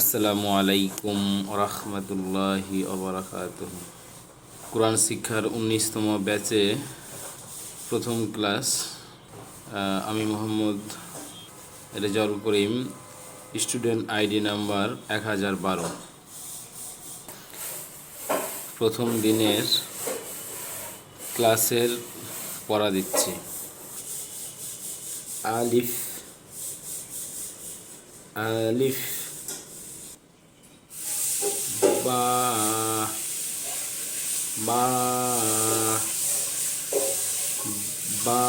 আসসালামু আলাইকুম ওরহমতুল্লাহি ওবরাকাতুহু। কোরআন শিক্ষার 19তম ব্যাচে প্রথম ক্লাস। আমি Mohammad Rezaul Karim, student ID number 1012। প্রথম দিনের ক্লাসের পড়া দিচ্ছি। আলিফ আলিফ বা বা বা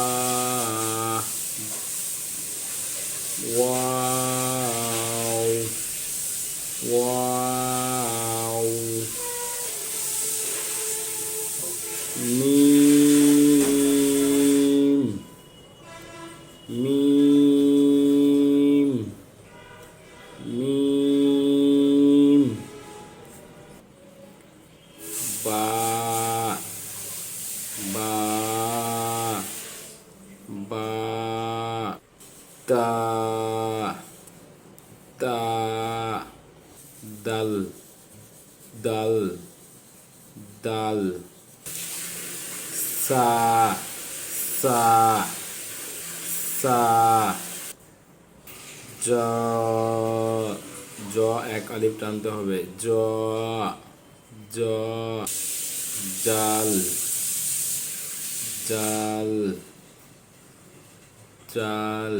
ওয়াও ওয়াও মিম মিম মিম বা বা বা তা তা দাল দাল দাল সা সা সা জ জ এক আলিফ টানতে হবে। জ জ জাল জাল জাল